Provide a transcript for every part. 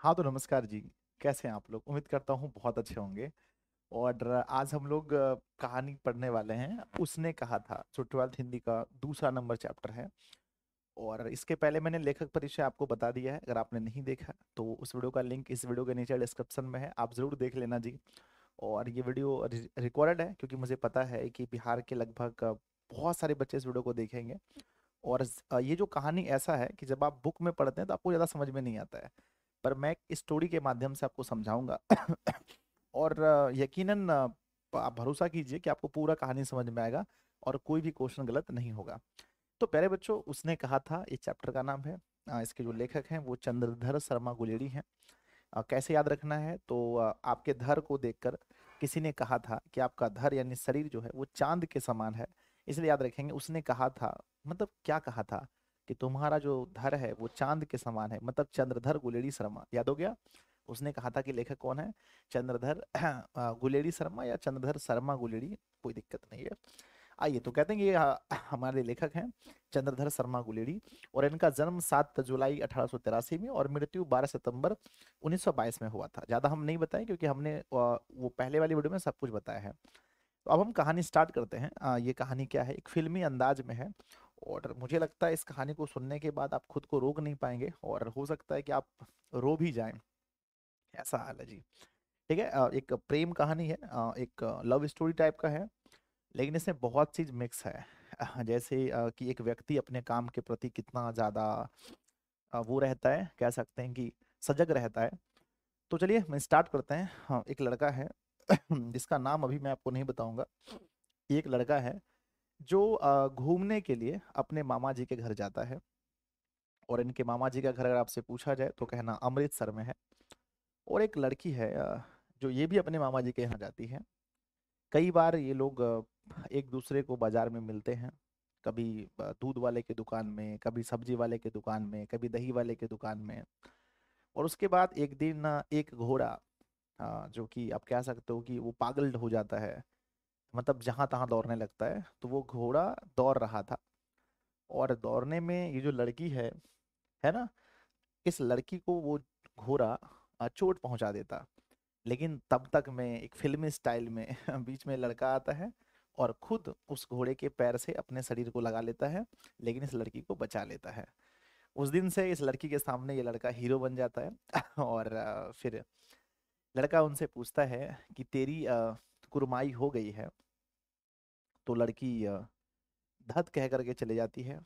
हाँ, तो नमस्कार जी। कैसे हैं आप लोग? उम्मीद करता हूँ बहुत अच्छे होंगे। और आज हम लोग कहानी पढ़ने वाले हैं। उसने कहा था जो 12th हिंदी का दूसरा नंबर चैप्टर है। और इसके पहले मैंने लेखक परिचय आपको बता दिया है। अगर आपने नहीं देखा तो उस वीडियो का लिंक इस वीडियो के नीचे डिस्क्रिप्शन में है, आप ज़रूर देख लेना जी। और ये वीडियो रिकॉर्डेड है क्योंकि मुझे पता है कि बिहार के लगभग बहुत सारे बच्चे इस वीडियो को देखेंगे। और ये जो कहानी ऐसा है कि जब आप बुक में पढ़ते हैं तो आपको ज़्यादा समझ में नहीं आता है, पर मैं एक स्टोरी के माध्यम से आपको समझाऊंगा। और यकीनन आप भरोसा कीजिए कि आपको पूरा कहानी समझ में आएगा और कोई भी क्वेश्चन गलत नहीं होगा। तो प्यारे बच्चों, उसने कहा था इस चैप्टर का नाम है। इसके जो लेखक हैं वो चंद्रधर शर्मा गुलेरी हैं। कैसे याद रखना है तो आपके धर को देखकर किसी ने कहा था कि आपका धर यानी शरीर जो है वो चांद के समान है। इसलिए याद रखेंगे, उसने कहा था मतलब क्या कहा था कि तुम्हारा जो धर है वो चांद के समान है, मतलब चंद्रधर गुलेरी शर्मा। याद हो गया? उसने कहा था कि लेखक कौन है? चंद्रधर गुलेरी शर्मा या चंद्रधर शर्मा गुलेरी, कोई दिक्कत नहीं है। आइए, तो कहते हैं कि ये हमारे लेखक हैं चंद्रधर शर्मा गुलेरी। और इनका जन्म 7 जुलाई 1883 में और मृत्यु 12 सितंबर 1922 में हुआ था। ज़्यादा हम नहीं बताएं क्योंकि हमने वो पहले वाली वीडियो में सब कुछ बताया है। तो अब हम कहानी स्टार्ट करते हैं। ये कहानी क्या है, एक फिल्मी अंदाज में है। और मुझे लगता है इस कहानी को सुनने के बाद आप खुद को रोक नहीं पाएंगे और हो सकता है कि आप रो भी जाएं। ऐसा हाल है जी। ठीक है, एक प्रेम कहानी है, एक लव स्टोरी टाइप का है। लेकिन इसमें बहुत चीज मिक्स है। जैसे कि एक व्यक्ति अपने काम के प्रति कितना ज्यादा वो रहता है, कह सकते हैं कि सजग रहता है। तो चलिए मैं स्टार्ट करते हैं। हाँ, एक लड़का है जिसका नाम अभी मैं आपको नहीं बताऊंगा। एक लड़का है जो घूमने के लिए अपने मामा जी के घर जाता है। और इनके मामा जी का घर अगर आपसे पूछा जाए तो कहना अमृतसर में है। और एक लड़की है जो ये भी अपने मामा जी के यहाँ जाती है। कई बार ये लोग एक दूसरे को बाजार में मिलते हैं। कभी दूध वाले के दुकान में, कभी सब्जी वाले के दुकान में, कभी दही वाले के दुकान में। और उसके बाद एक दिन एक घोड़ा, जो कि आप कह सकते हो कि वो पागल हो जाता है, मतलब जहां तहां दौड़ने लगता है। तो वो घोड़ा दौड़ रहा था। और दौड़ने में ये जो लड़की है ना, इस लड़की को वो घोड़ा चोट पहुंचा देता। लेकिन तब तक में एक फिल्मी स्टाइल में बीच में लड़का आता है और खुद उस घोड़े के पैर से अपने शरीर को लगा लेता है, लेकिन इस लड़की को बचा लेता है। उस दिन से इस लड़की के सामने ये लड़का हीरो बन जाता है। और फिर लड़का उनसे पूछता है कि तेरी कुर्माई हो गई है? तो लड़की धत कह करके चले जाती है।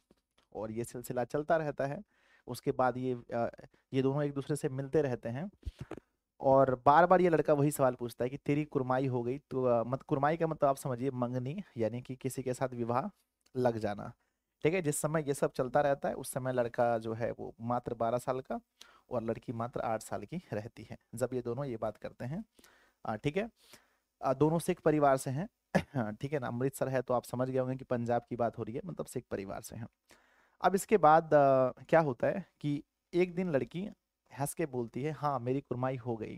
और ये सिलसिला चलता रहता है। उसके बाद ये दोनों एक दूसरे से मिलते रहते हैं। और बार बार ये लड़का वही सवाल पूछता है कि तेरी कुर्माई हो गई? तो मत कुर्माई का मतलब आप समझिए मंगनी, यानी कि किसी के साथ विवाह लग जाना। ठीक है, जिस समय ये सब चलता रहता है उस समय लड़का जो है वो मात्र 12 साल का और लड़की मात्र 8 साल की रहती है जब ये दोनों ये बात करते हैं। ठीक है। दोनों सिख परिवार से हैं। ठीक है ना, अमृतसर है तो आप समझ गए होंगे कि पंजाब की बात हो रही है, मतलब सिख परिवार से हैं। अब इसके बाद क्या होता है कि एक दिन लड़की हंस के बोलती है, हाँ मेरी कुर्माई हो गई।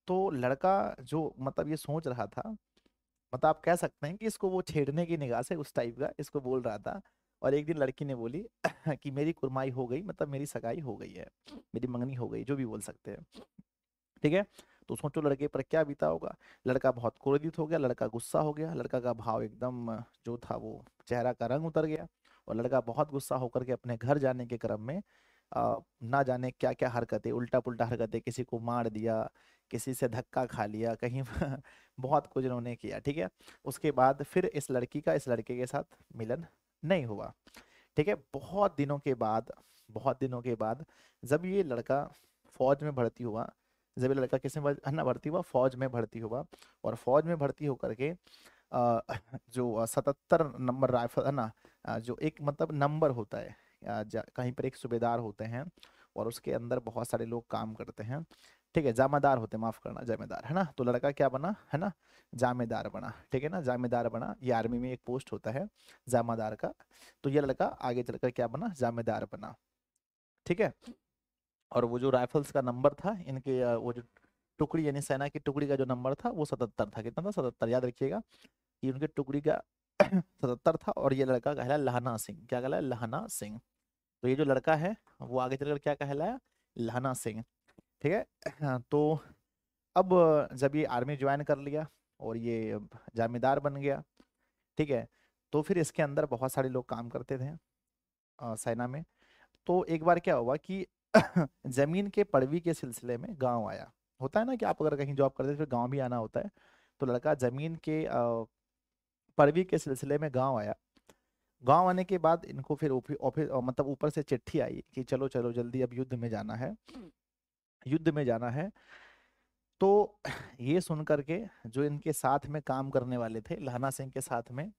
तो लड़का जो मतलब ये सोच रहा था, मतलब आप कह सकते हैं कि इसको वो छेड़ने की निगाह से उस टाइप का इसको बोल रहा था। और एक दिन लड़की ने बोली कि मेरी कुर्माई हो गई, मतलब मेरी सगाई हो गई है, मेरी मंगनी हो गई, जो भी बोल सकते हैं। ठीक है। तो सोचो लड़के पर क्या बीता होगा। लड़का बहुत क्रोधित हो गया, लड़का गुस्सा हो गया, लड़का का भाव एकदम जो था वो चेहरा का रंग उतर गया। और लड़का बहुत गुस्सा होकर के अपने घर जाने के क्रम में ना जाने क्या क्या हरकतें, उल्टा पुल्टा हरकतें, किसी को मार दिया, किसी से धक्का खा लिया कहीं बहुत कुछ इन्होंने किया। ठीक है। उसके बाद फिर इस लड़की का इस लड़के के साथ मिलन नहीं हुआ। ठीक है। बहुत दिनों के बाद जब ये लड़का फौज में भर्ती हुआ, जब ये लड़का है ना भर्ती हुआ, फौज में भर्ती हुआ। और फौज में भर्ती होकर के अ, जो 77 नंबर राइफल है ना, जो एक मतलब नंबर होता है, कहीं पर एक सूबेदार होते हैं और उसके अंदर बहुत सारे लोग काम करते हैं। ठीक है, जामेदार होते हैं, माफ करना, जामेदार है ना। तो लड़का क्या बना है ना, जामेदार बना। ठीक है ना, जामेदार बना। ये आर्मी में एक पोस्ट होता है जामादार का। तो ये लड़का आगे चलकर क्या बना, जामेदार बना। ठीक है। और वो जो राइफल्स का नंबर था इनके, वो जो टुकड़ी यानी सेना की टुकड़ी का जो नंबर था वो 77 था। कितना था? 77, याद रखिएगा। ये उनकी टुकड़ी का 77 था। और ये लड़का कहला लहना सिंह। क्या कहला? लहना सिंह। तो ये जो लड़का है वो आगे चलकर क्या कहलाया, लहना सिंह। ठीक है। हाँ, तो अब जब ये आर्मी ज्वाइन कर लिया और ये जमींदार बन गया, ठीक है, तो फिर इसके अंदर बहुत सारे लोग काम करते थे सेना में। तो एक बार क्या हुआ कि जमीन के पड़वी के सिलसिले में गांव आया। होता है ना कि आप अगर कहीं जॉब करते हैं फिर गांव भी आना होता है। तो लड़का जमीन के पड़वी के सिलसिले में गांव आया। गांव आने के बाद इनको फिर ऑफिस ऑफिस मतलब ऊपर से चिट्ठी आई कि चलो चलो जल्दी अब युद्ध में जाना है, युद्ध में जाना है। तो ये सुन करके जो इनके साथ में काम करने वाले थे लहना सिंह के साथ में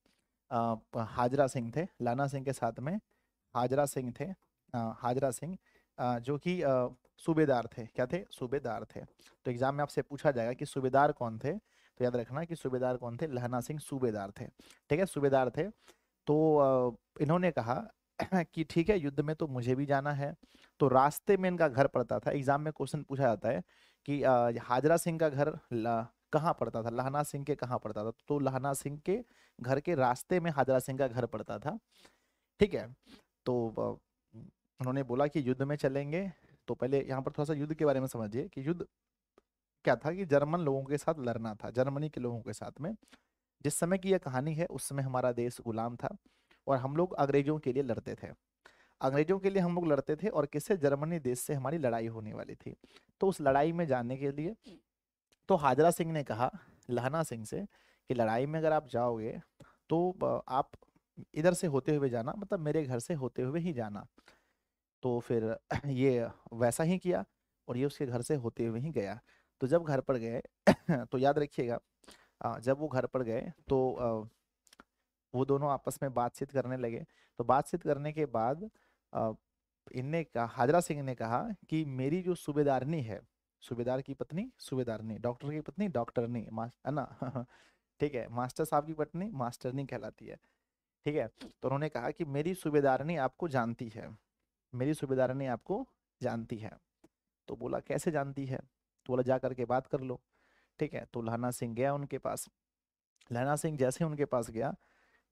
हाजरा सिंह थे, लाना सिंह के साथ में हाजरा सिंह थे, हाजरा सिंह जो कि सूबेदार थे। क्या थे, सूबेदार थे। तो एग्जाम में आपसे पूछा जाएगा कि सूबेदार कौन थे, तो याद रखना कि सूबेदार कौन थे, लहना सिंह सूबेदार थे। ठीक है, सूबेदार थे। तो इन्होंने कहा कि ठीक है युद्ध में तो मुझे भी जाना है। तो रास्ते में इनका घर पड़ता था। एग्जाम में क्वेश्चन पूछा जाता है कि हाजरा सिंह का घर कहाँ पड़ता था, लहना सिंह के कहाँ पड़ता था। तो लहना सिंह के घर के रास्ते में हाजरा सिंह का घर पड़ता था। ठीक है। तो उन्होंने बोला कि युद्ध में चलेंगे। तो पहले यहाँ पर थोड़ा सा युद्ध के बारे में समझिए कि युद्ध क्या था, कि जर्मन लोगों के साथ लड़ना था, जर्मनी के लोगों के साथ में। जिस समय की यह कहानी है उस समय हमारा देश गुलाम था और हम लोग अंग्रेजों के लिए लड़ते थे। अंग्रेजों के लिए हम लोग लड़ते थे और किससे, जर्मनी देश से हमारी लड़ाई होने वाली थी। तो उस लड़ाई में जाने के लिए तो हाजरा सिंह ने कहा लहना सिंह से कि लड़ाई में अगर आप जाओगे तो आप इधर से होते हुए जाना, मतलब मेरे घर से होते हुए ही जाना। तो फिर ये वैसा ही किया और ये उसके घर से होते हुए ही गया। तो जब घर पर गए तो याद रखिएगा जब वो घर पर गए तो वो दोनों आपस में बातचीत करने लगे। तो बातचीत करने के बाद अ, इनने कहा, हाजरा सिंह ने कहा कि मेरी जो सूबेदारनी है, सूबेदार की पत्नी सूबेदारनी, डॉक्टर की पत्नी डॉक्टरनी, है ना ठीक है, मास्टर साहब की पत्नी मास्टरनी कहलाती है। ठीक है। तो उन्होंने कहा कि मेरी सूबेदारनी आपको जानती है, मेरी सूबेदारनी आपको जानती है। तो बोला कैसे जानती है, तो बोला जा करके बात कर लो। ठीक है। तो लहना सिंह गया उनके पास। लहना सिंह जैसे उनके पास गया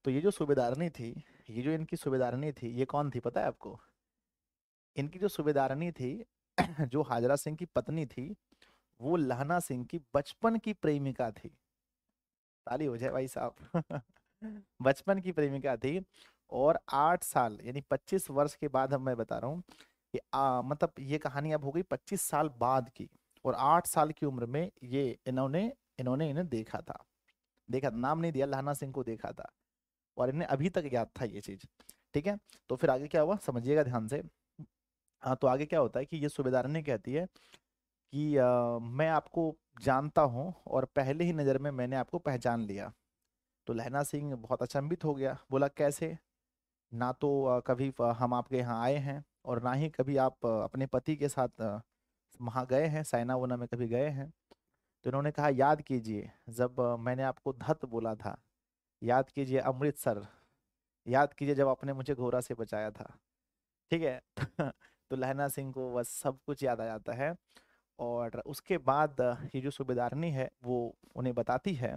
तो ये जो सूबेदारनी थी, ये जो इनकी सूबेदारनी थी, ये कौन थी पता है आपको, इनकी जो सूबेदारनी थी जो हाजरा सिंह की पत्नी थी, वो लहना सिंह की बचपन की प्रेमिका थी। ताली हो जाए भाई साहब बचपन की प्रेमिका थी। और 8 साल यानी 25 वर्ष के बाद हम मैं बता रहा हूँ कि मतलब ये कहानी अब हो गई 25 साल बाद की। और 8 साल की उम्र में ये इन्होंने इन्होंने इन्हें देखा था, देखा था, नाम नहीं दिया, लहना सिंह को देखा था और इन्हें अभी तक याद था ये चीज। ठीक है। तो फिर आगे क्या हुआ समझिएगा ध्यान से। हाँ, तो आगे क्या होता है कि ये सूबेदारनी कहती है कि मैं आपको जानता हूँ और पहले ही नज़र में मैंने आपको पहचान लिया। तो लहना सिंह बहुत अचंभित हो गया, बोला कैसे, ना तो कभी हम आपके यहाँ आए हैं और ना ही कभी आप अपने पति के साथ वहाँ गए हैं, साइना वोना में कभी गए हैं। तो इन्होंने कहा याद कीजिए जब मैंने आपको धत बोला था, याद कीजिए अमृतसर, याद कीजिए जब आपने मुझे घोड़ा से बचाया था। ठीक है तो लहना सिंह को बस सब कुछ याद आ जाता है। और उसके बाद ये जो सूबेदारनी है वो उन्हें बताती है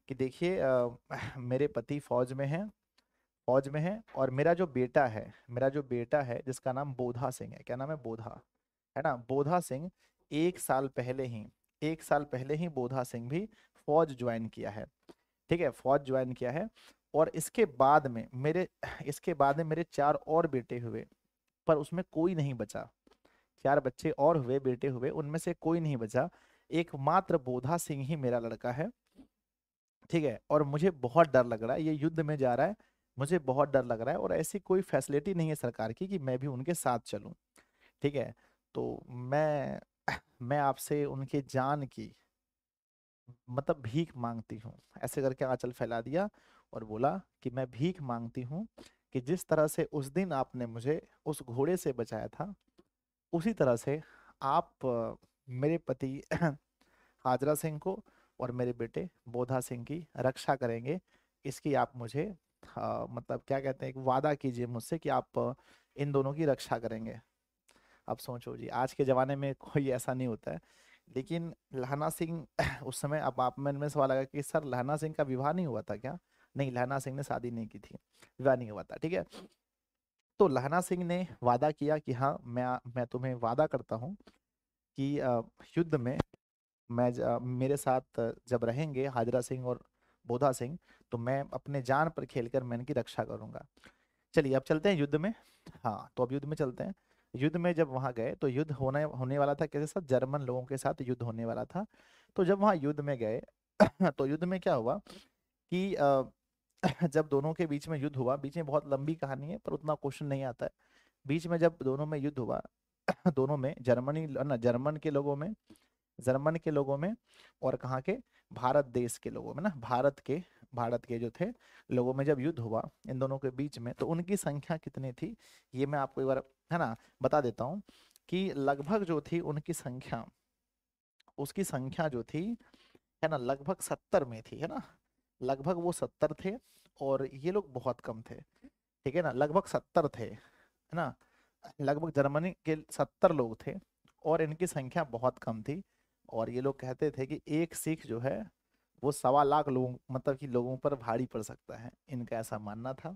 कि देखिए मेरे पति फौज में हैं, फौज में है और मेरा जो बेटा है, मेरा जो बेटा है जिसका नाम बोधा सिंह है, क्या नाम है, बोधा, है ना, बोधा सिंह, 1 साल पहले ही, 1 साल पहले ही बोधा सिंह भी फौज ज्वाइन किया है। ठीक है, फौज ज्वाइन किया है। और इसके बाद में मेरे 4 और बेटे हुए, पर उसमें कोई नहीं बचा। 4 बच्चे और हुए, बेटे हुए, उनमें से कोई नहीं बचा, एकमात्र बोधा सिंह ही मेरा लड़का है। ठीक है। और मुझे बहुत डर लग रहा है, ये युद्ध में जा रहा है, मुझे बहुत डर लग रहा है और ऐसी कोई फैसिलिटी नहीं है सरकार की कि मैं भी उनके साथ चलूं। ठीक है। तो मैं आपसे उनके जान की मतलब भीख मांगती हूँ, ऐसे करके आंचल फैला दिया और बोला कि मैं भीख मांगती हूँ कि जिस तरह से उस दिन आपने मुझे उस घोड़े से बचाया था, उसी तरह से आप मेरे पति हाजरा सिंह को और मेरे बेटे बोधा सिंह की रक्षा करेंगे। इसकी आप मुझे मतलब क्या कहते हैं, एक वादा कीजिए मुझसे कि आप इन दोनों की रक्षा करेंगे। अब सोचो जी, आज के जमाने में कोई ऐसा नहीं होता है, लेकिन लहना सिंह उस समय, अब आप मन में सवाल आएगा कि सर लहना सिंह का विवाह नहीं हुआ था क्या। नहीं, लहना सिंह ने शादी नहीं की थी, विवाह नहीं हुआ था। ठीक है। तो लहना सिंह ने वादा किया कि हाँ मैं तुम्हें वादा करता हूँ कि युद्ध में मेरे साथ जब रहेंगे हाजरा सिंह और बोधा सिंह, तो मैं अपने जान पर खेलकर मैं इनकी रक्षा करूंगा। चलिए अब चलते हैं युद्ध में। हाँ, तो अब युद्ध में चलते हैं। युद्ध में जब वहां गए तो युद्ध होने होने वाला था किसके साथ? जर्मन लोगों के साथ युद्ध होने वाला था। तो जब वहां युद्ध में गए तो युद्ध में क्या हुआ कि जब दोनों के बीच में युद्ध हुआ, बीच में बहुत लंबी कहानी है पर उतना क्वेश्चन नहीं आता है। बीच में जब दोनों में युद्ध हुआ दोनों में जर्मनी ना जर्मन के लोगों में और कहाँ के, भारत देश के लोगों में ना, भारत के जो थे लोगों में जब युद्ध हुआ इन दोनों के बीच में, तो उनकी संख्या कितनी थी ये मैं आपको एक बार है ना बता देता हूँ। कि लगभग जो थी उनकी संख्या, उसकी संख्या जो थी है ना, लगभग 70 में थी, है ना। लगभग वो 70 थे और ये लोग बहुत कम थे। ठीक है ना, लगभग 70 थे, है ना। लगभग जर्मनी के 70 लोग थे और इनकी संख्या बहुत कम थी। और ये लोग कहते थे कि एक सिख जो है वो 1.25 लाख लोगों, मतलब कि लोगों पर भारी पड़ सकता है, इनका ऐसा मानना था।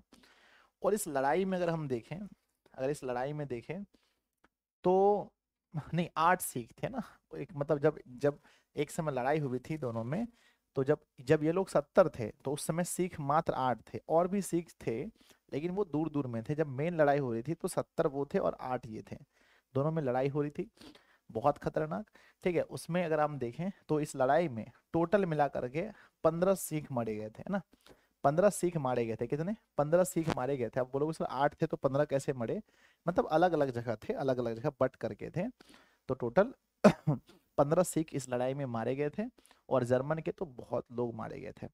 और इस लड़ाई में अगर हम देखें, अगर इस लड़ाई में देखें तो नहीं, 8 सिख थे ना। एक मतलब जब जब एक समय लड़ाई हुई थी दोनों में, तो जब जब ये लोग 70 थे तो उस समय सिख मात्र 8 थे, और भी सिख थे लेकिन वो दूर दूर में थे। जब मेन लड़ाई हो रही थी तो 70 वो थे और 8 ये थे, दोनों में लड़ाई हो रही थी, बहुत खतरनाक। ठीक है, उसमें अगर हम देखें तो इस लड़ाई में टोटल मिला करके 15 सिख मारे गए थे, है ना। 15 सिख मारे गए थे, कितने? 15 सिख मारे गए थे। अब बोलोगे सर 8 थे तो 15 कैसे मरे? मतलब अलग अलग जगह थे, अलग अलग जगह बट करके थे। तो टोटल 15 सिख इस लड़ाई में मारे गए थे और जर्मन के तो बहुत लोग मारे गए थे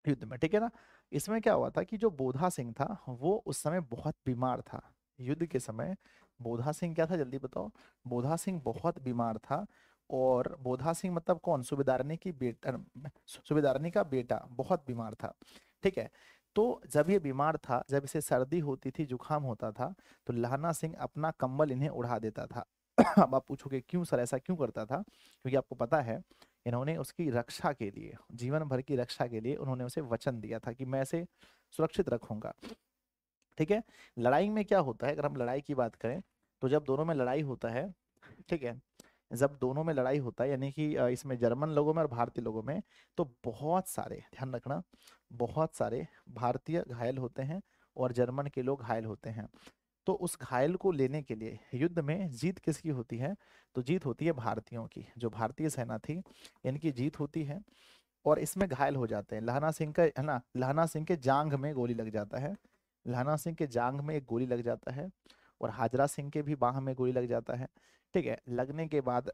युद्ध में। ठीक है ना। इसमें क्या हुआ था कि जो बोधा सिंह था वो उस समय बहुत बीमार था। युद्ध के समय बोधा सिंह क्या था, जल्दी बताओ। बोधा सिंह बहुत बीमार था। और बोधा सिंह मतलब कौन? सूबेदारनी की बेटा, सूबेदारनी का बेटा बहुत बीमार था। ठीक है। तो जब ये बीमार था, जब इसे सर्दी होती थी, जुकाम होता था, तो लहना सिंह अपना कंबल इन्हें उड़ा देता था। अब आप पूछोगे क्यों सर, ऐसा क्यों करता था? क्योंकि आपको पता है इन्होंने उसकी रक्षा के लिए, जीवन भर की रक्षा के लिए उन्होंने उसे वचन दिया था कि मैं इसे सुरक्षित रखूंगा। ठीक है। लड़ाई में क्या होता है, अगर हम लड़ाई की बात करें तो जब दोनों में लड़ाई होता है, ठीक है, जब दोनों में लड़ाई होता है यानी कि इसमें जर्मन लोगों में और भारतीय लोगों में, तो बहुत सारे, ध्यान रखना, बहुत सारे भारतीय घायल होते हैं और जर्मन के लोग घायल होते हैं। तो उस घायल को लेने के लिए युद्ध में जीत किसकी होती है? तो जीत होती है भारतीयों की, जो भारतीय सेना थी इनकी जीत होती है। और इसमें घायल हो जाते हैं। लहना सिंह का, है ना, लहना सिंह के जांघ में गोली लग जाता है। लहना सिंह के जांघ में एक गोली लग जाता है और हाजरा सिंह के भी बाह में गोली लग जाता है। ठीक है, लगने के बाद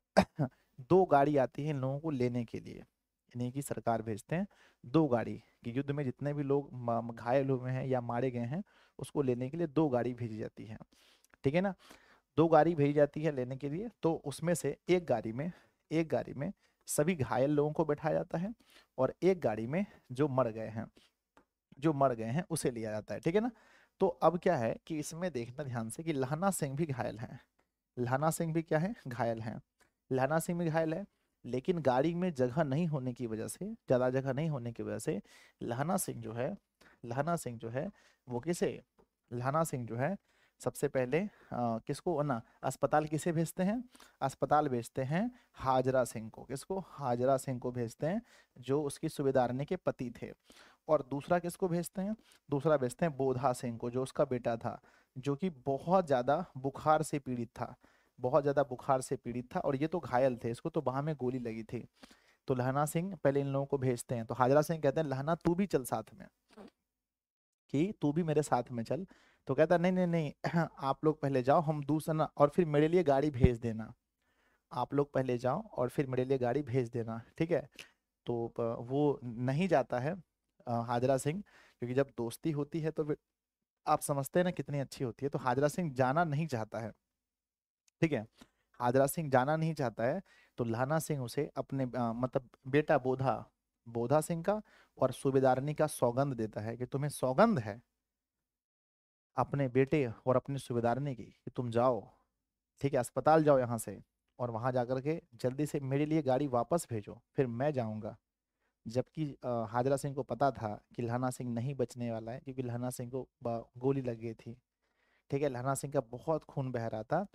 2 गाड़ी आती है इन लोगों को लेने के लिए, इन्हीं की सरकार भेजते हैं 2 गाड़ी, कि युद्ध में जितने भी लोग घायल हुए हैं या मारे गए हैं उसको लेने के लिए 2 गाड़ी भेजी जाती है। ठीक है ना। 2 गाड़ी भेजी जाती है लेने के लिए, तो उसमें से एक गाड़ी में सभी घायल लोगों को बैठाया जाता है और एक गाड़ी में जो मर गए हैं उसे लिया जाता है। ठीक है ना। तो अब क्या है कि इसमें देखना ध्यान से कि लहना सिंह भी घायल हैं। लहना सिंह भी क्या है, घायल हैं। लहना सिंह भी घायल है, लेकिन गाड़ी में जगह नहीं होने की वजह से, ज्यादा जगह नहीं होने की वजह से लहना सिंह जो है, लहना सिंह जो है वो किसे, लहना सिंह जो है सबसे पहले किसको ना, अस्पताल किसे भेजते हैं? अस्पताल भेजते हैं हाजरा सिंह को। किसको? हाजरा सिंह को भेजते हैं, जो उसकी सूबेदारनी के पति थे। और दूसरा किसको भेजते हैं? दूसरा भेजते हैं बोधा सिंह को, जो उसका बेटा था, जो कि बहुत ज्यादा बुखार से पीड़ित था, बहुत ज्यादा बुखार से पीड़ित था। और ये तो घायल थे, इसको तो बाह में गोली लगी थी। तो लहना सिंह पहले इन लोगों को भेजते हैं। तो हाजरा सिंह कहते हैं लहना तू भी चल साथ में, कि तू भी मेरे साथ में चल। तो कहता नहीं नहीं नहीं आप लोग पहले जाओ, हम दूसरा ना, और फिर मेरे लिए गाड़ी भेज देना। आप लोग पहले जाओ और फिर मेरे लिए गाड़ी भेज देना, ठीक है। तो वो नहीं जाता है हाजरा सिंह, क्योंकि जब दोस्ती होती है तो फिर आप समझते हैं ना कितनी अच्छी होती है। तो हाजरा सिंह जाना नहीं चाहता है, ठीक है। हाजरा सिंह जाना नहीं चाहता है। तो लहना सिंह उसे अपने मतलब बेटा बोधा, बोधा सिंह का और सूबेदारनी का सौगंध देता है कि तुम्हें सौगंध है अपने बेटे और अपनी सूबेदारनी की कि तुम जाओ, ठीक है, अस्पताल जाओ यहाँ से, और वहां जाकर के जल्दी से मेरे लिए गाड़ी वापस भेजो, फिर मैं जाऊंगा। जबकि हाजरा सिंह को पता था कि लहना सिंह नहीं बचने वाला है, क्योंकि लहना सिंह को गोली लग गई थी। ठीक है, लहना सिंह का बहुत खून बह रहा था।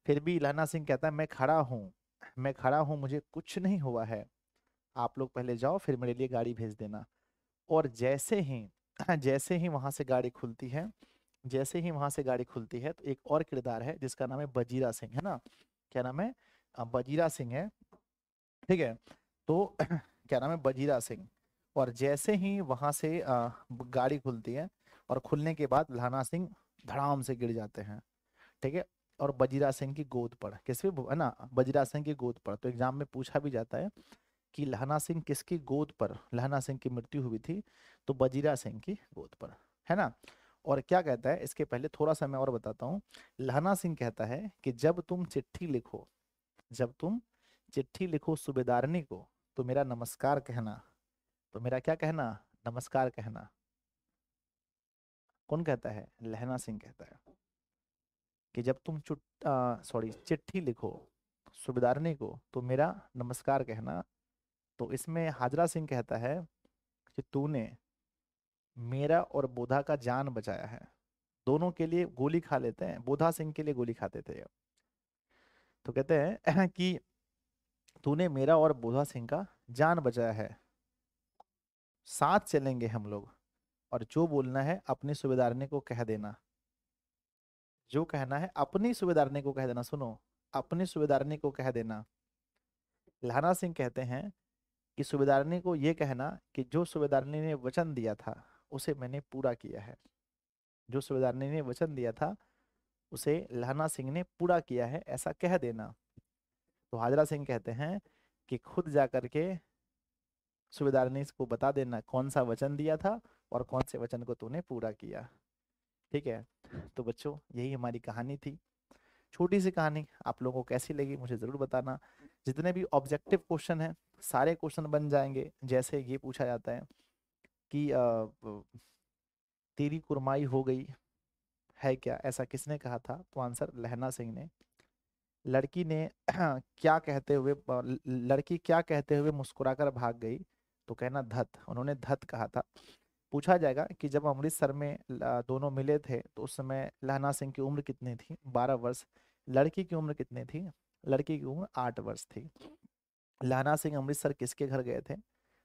फिर भी लहना सिंह कहता है मैं खड़ा हूँ, मैं खड़ा हूँ, मुझे कुछ नहीं हुआ है, आप लोग पहले जाओ फिर मेरे लिए गाड़ी भेज देना। और जैसे ही जैसे ही वहां से गाड़ी खुलती है, जैसे ही वहां से गाड़ी खुलती है, तो एक और किरदार है जिसका नाम है बजीरा सिंह, है ना? क्या नाम है? बजीरा सिंह है। ठीक है। तो क्या नाम है? बजीरा सिंह। और जैसे ही वहां से गाड़ी खुलती है, और खुलने के बाद लहना सिंह धड़ाम से गिर जाते हैं। ठीक है। और बजीरा सिंह की गोद पर, किस पे है ना, बजीरा सिंह की गोद पर। तो एग्जाम में पूछा भी जाता है कि लहना सिंह किसकी गोद पर लहना सिंह की मृत्यु हुई थी, तो बजीरा सिंह की गोद पर, है ना? और क्या कहता है, इसके पहले थोड़ा सा मैं और बताता हूँ। लहना सिंह कहता है कि जब तुम चिट्ठी लिखो, जब तुम चिट्ठी लिखो सूबेदारनी को, तो मेरा नमस्कार कहना। तो मेरा क्या कहना? नमस्कार कहना। कौन कहता है? लहना सिंह कहता है कि जब तुम चिट्ठी लिखो सूबेदारनी को, तो मेरा नमस्कार कहना। तो इसमें हाजरा सिंह कहता है कि तूने मेरा और बोधा का जान बचाया है। दोनों के लिए गोली खा लेते हैं, बोधा सिंह के लिए गोली खाते थे ये। तो कहते हैं कि तूने मेरा और बोधा सिंह का जान बचाया है, साथ चलेंगे हम लोग, और जो बोलना है अपनी सूबेदारनी को कह देना। जो कहना है अपनी सूबेदारनी को कह देना, सुनो, अपनी सूबेदारनी को कह देना। लहरा सिंह कहते हैं कि सूबेदारनी को ये कहना कि जो सूबेदारनी ने वचन दिया था उसे मैंने पूरा किया है। जो सूबेदारनी ने वचन दिया था उसे लहना सिंह ने पूरा किया है, ऐसा कह देना। तो हाजरा सिंह कहते हैं कि खुद जा करके सूबेदारनी को बता देना कौन सा वचन दिया था और कौन से वचन को तूने पूरा किया। ठीक है। तो बच्चों, यही हमारी कहानी थी, छोटी सी कहानी। आप लोगों को कैसी लगी मुझे जरूर बताना। जितने भी ऑब्जेक्टिव क्वेश्चन हैं सारे क्वेश्चन बन जाएंगे। जैसे ये पूछा जाता है कि तेरी कुरमाई हो गई है क्या, ऐसा किसने कहा था? तो आंसर लहना सिंह ने। लड़की ने क्या कहते हुए लड़की क्या कहते हुए मुस्कुराकर भाग गई, तो कहना धत, उन्होंने धत कहा था। पूछा जाएगा कि जब अमृतसर में दोनों मिले थे तो उस समय लहना सिंह की उम्र कितनी थी? 12 वर्ष। लड़की की उम्र कितनी थी? लड़की की उम्र 8 वर्ष थी। लहना सिंह अमृतसर किसके घर गए थे?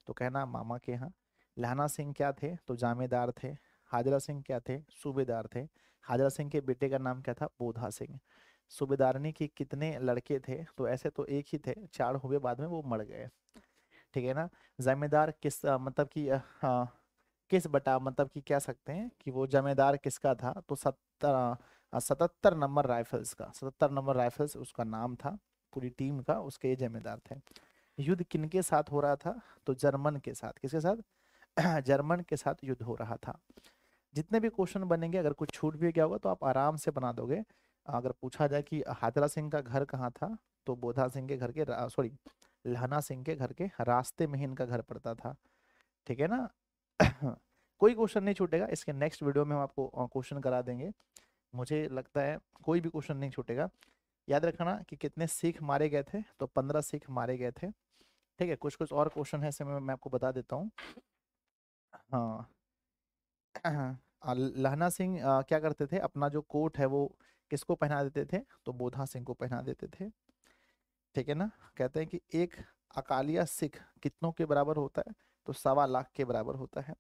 तो कहना मामा के यहाँ। लहना सिंह क्या थे? तो जामेदार थे। हाजरा सिंह क्या थे? सूबेदार थे। हाजरा सिंह के बेटे का नाम क्या था? बोधा सिंह। सूबेदारनी के कितने लड़के थे? तो ऐसे तो एक ही थे, 4 हुए, बाद में वो मर गए। ठीक है ना? जमींदार किस मतलब कि हाँ, किस बटा मतलब कि कह सकते हैं कि वो जमींदार किसका था? तो 77 नंबर राइफल्स का, 77 नंबर राइफल्स उसका नाम था, पूरी टीम का, उसके ये जमींदार थे। युद्ध किनके साथ हो रहा था? तो जर्मन के साथ। किसके साथ? जर्मन के साथ युद्ध हो रहा था। जितने भी क्वेश्चन बनेंगे, अगर कुछ छूट भी गया होगा तो आप आराम से बना दोगे। अगर पूछा जाए कि हाजरा सिंह का घर कहाँ था, तो बोधा सिंह के घर के सॉरी, लहना सिंह के घर के रास्ते में ही इनका घर पड़ता था। ठीक है ना? कोई क्वेश्चन नहीं छूटेगा, इसके नेक्स्ट वीडियो में हम आपको क्वेश्चन करा देंगे। मुझे लगता है कोई भी क्वेश्चन नहीं छूटेगा। याद रखना कि कितने सीख मारे गए थे, तो 15 सीख मारे गए थे। ठीक है, कुछ कुछ और क्वेश्चन है, इसे मैं आपको बता देता हूँ। हाँ। लहना सिंह क्या करते थे, अपना जो कोट है वो किसको पहना देते थे? तो बोधा सिंह को पहना देते थे। ठीक है ना? कहते हैं कि एक अकालिया सिख कितनों के बराबर होता है? तो 1.25 लाख के बराबर होता है।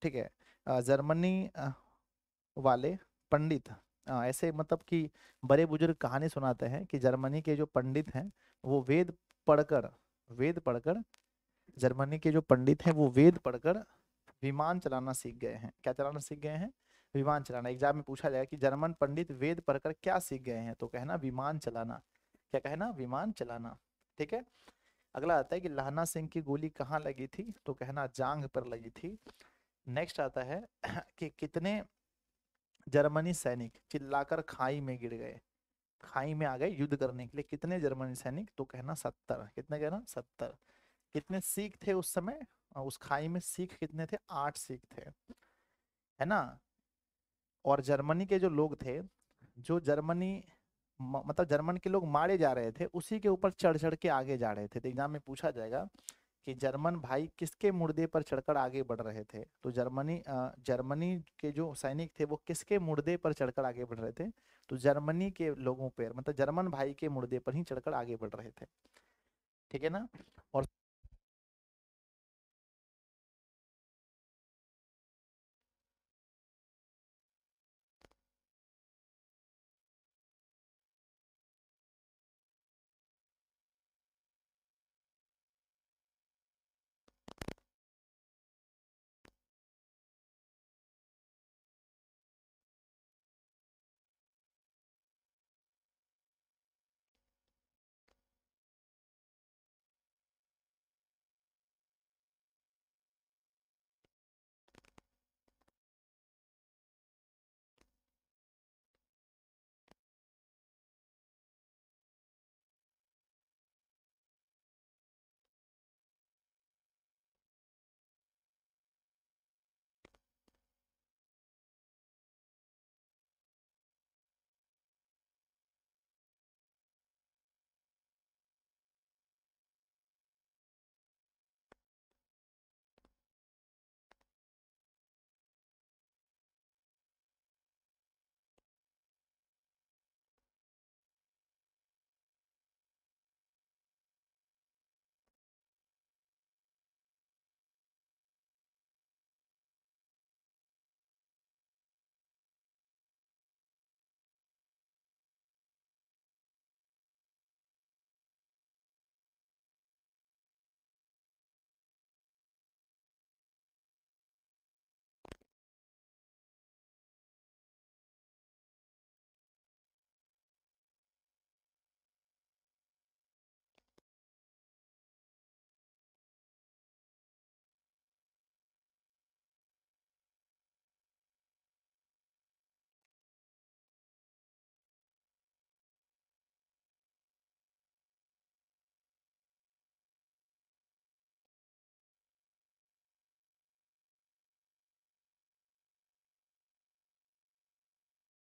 ठीक है। जर्मनी वाले पंडित ऐसे मतलब कि बड़े बुजुर्ग कहानी सुनाते हैं कि जर्मनी के जो पंडित हैं वो पढ़कर वेद पढ़कर जर्मनी के जो पंडित हैं वो वेद पढ़कर विमान चलाना सीख गए हैं। क्या चलाना सीख गए हैं? विमान चलाना। एग्जाम में पूछा जाएगा कि जर्मन पंडित वेद पढ़कर क्या सीख गए हैं, तो कहना विमान चलाना। क्या कहना? विमान चलाना। ठीक है। अगला आता है कि लहना सिंह की गोली कहाँ लगी थी, तो कहना जांग पर लगी थी। नेक्स्ट आता है कि कितने जर्मनी सैनिक चिल्लाकर खाई में गिर गए, खाई में आ गए युद्ध करने के लिए, कितने जर्मनी सैनिक? तो कहना 70। कितने कहना? 70। कितने सिख थे उस समय? उस खाई में सिख कितने थे? 8 सिख थे, है ना? और जर्मनी के जो लोग थे, जो जर्मनी मतलब जर्मन के लोग मारे जा रहे थे, उसी के ऊपर चढ़ चढ़ के आगे जा रहे थे। तो एग्जाम में पूछा जाएगा कि जर्मन भाई किसके मुर्दे पर चढ़कर आगे बढ़ रहे थे। तो जर्मनी के जो सैनिक थे वो किसके मुर्दे पर चढ़कर आगे बढ़ रहे थे। तो जर्मनी के लोगों पर, मतलब जर्मन भाई के मुर्दे पर ही चढ़कर आगे बढ़ रहे थे। ठीक है ना। और